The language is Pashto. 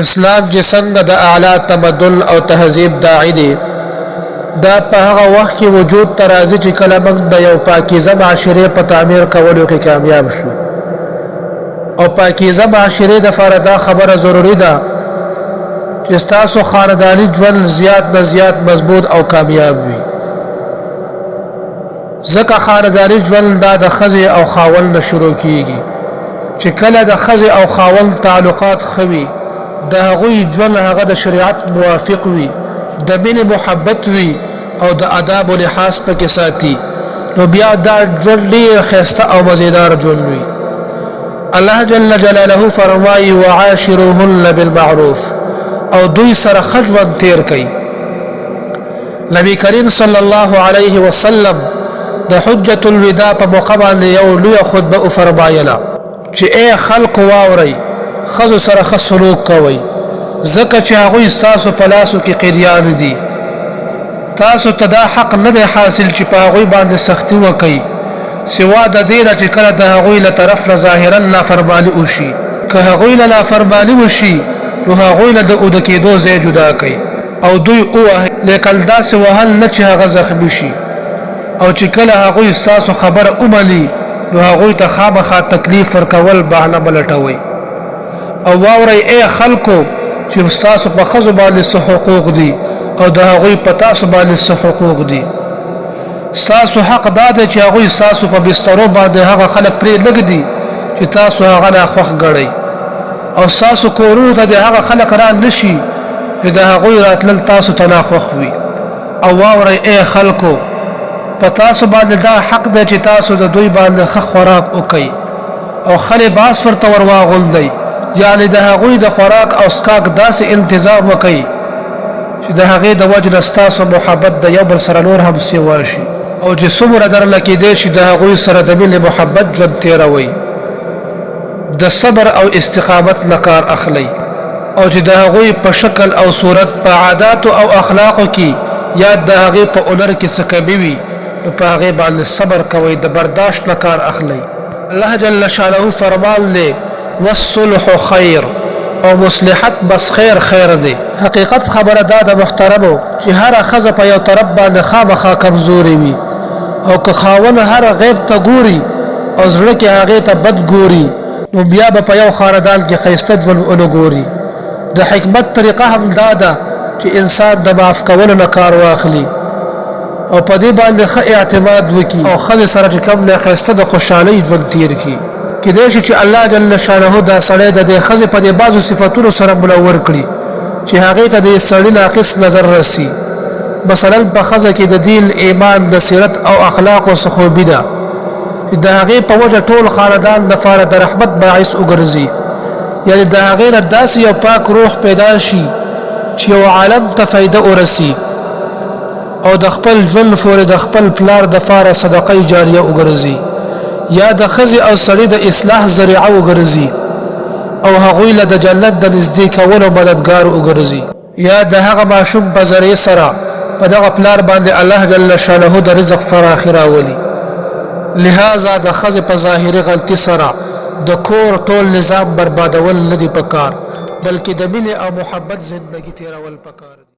اسلام چې څنګه د اعلی تمدن او تهذیب داعی دی، دا په هغه وخت کې وجود ته راځي چې کله موږ د یو پاکیزه معاشرې په تعمیر کولو کې کامیاب شو. او پاکیزه معاشرې دپاره دا خبره ضروري ده چې ستاسو خانداني ژوند زیات نه زیات مضبوط او کامیاب وي، ځکه خانداني ژوند دا د ښځې او خاوند نه شروع کیږي. چې کله د ښځې او خاوند تعلقات ښه وي، د هغوی ژوند هغه د شریعت موافق وي، د مینې محبت وي او د آداب و لحاظ پکې ساتي، نو بیا دا ژوند ډېر ښایسته او مزیدار ژوند وي. الله جل جلاله فرمایي وعاشروهن بالمعروف، او دوی سره ښه ژوند تیر کوي. نبی کریم صلی الله علیه وسلم د حجة الوداع په موقع باندې یو لویه خطبه وفرمایله چې ای خلکو واورئ، ښځو سره ښه سلوک کوئ، ځکه چې هغوی ستاسو په لاسو کې قیدیان دي. تاسو ته دا حق نه دی حاصل چې په هغوی باندې سختي وکئ، سوا د دې نه چې کله د هغوی له طرف نه ظاهرا نافرماني وشي. که هغوی له نافرماني وشي نو هغوی له د اوده کېدو ځای جدا کړئ او دوی ووهئ، لیکن داسې وهل نه چې هغه زخمي شي. او چې کله هغوی ستاسو خبره ومني نو هغوی ته خامخا تکلیف ورکول بهانه ملټوئ. او واورئ ای خلکو چې ستاسو په ښځو باندې څه حقوق دي او د هغوی په تاسو باندې څه حقوق دي. ستاسو حق دا دی چې هغوی ستاسو په بسترو باندې هغه خلک پرې نږدي چې تاسو هغه ناخوښ ګڼئ، او ستاسو کورونو ته د هغه خلک را نشي چې د هغوی راتلل تاسو ته ناخوښ وي. او واورئ ای خلکو، په تاسو باندې دا حق دی چې تاسو د دوی باندې ښه خوراک وکئ او ښه لباس ورته ور واغوندئ، یعنې د هغوی د خوراک او څښاک داسې التزام وکئ چې د هغې د وجې نه ستاسو محبت د یو بل سره نور هم سیوا شي، او چې څومره درله کېدی شي د هغوی سره د مینې محبت ژوند تېروئ. د صبر او استقامت نه کار اخلئ، او چې د هغوی په شکل او صورت، په عاداتو او اخلاقو کې یا د هغې په هنر کې څه کمی وي نو په هغې باندې صبر کوئ، د برداشت نه کار اخلئ. الله جل شانه فرمان دی والصلح خیر، او مصلحت بس خیر دی. حقیقت خبره دا د محترمو چې هره ښځه په یو طرف باندې خامخا کمزوري وي، او که خاوند هر غیب ته ګوري او زړه کې هغې ته بد ګوري نو بیا به په یو خاندان کې ښایسته ژوند ونه ګوري. د حکمت طریقه هم دا ده چې انسان د معاف کولو نه کار واخلي او په دې باندې ښه اعتماد وکړي او ښځې سره چې کوم دی ښایسته د خوشحالۍ ژوند تېر کړي. کېدای شي چې الله جل شانه دا سړی د دې ښځې په دې بعضو صفتونو سره منور کړي چې هغې ته د سړي ناقص نظر رسي. مثلا په ښځه کې د دین، ایمان، د سیرت او اخلاقو څه خوبي ده چې د هغې په وجه ټول خاندان لپاره د رحمت باعث وګرځي، یعنې د هغې نه داسې یو پاک روح پیدا شي چې یو عالم ته فایده ورسي، او د خپل ژوند پورې د خپل پلار دپاره صدقه جاریه وګرځي، یا د ښځې او سړي د اصلاح ذریعه وګرځي او هغوی له د جنت د نږدې کولو مددګار وګرځي، یا د هغه ماشوم په ذریعې سره په دغه پلار باندې الله جل شانه د رزق فراخي راولي. لہذا د ښځې په ظاهري غلطي سره د کور ټول نظام بربادول نه دي پکار، بلکې د مینې او محبت زندگی تیرول پکار دي.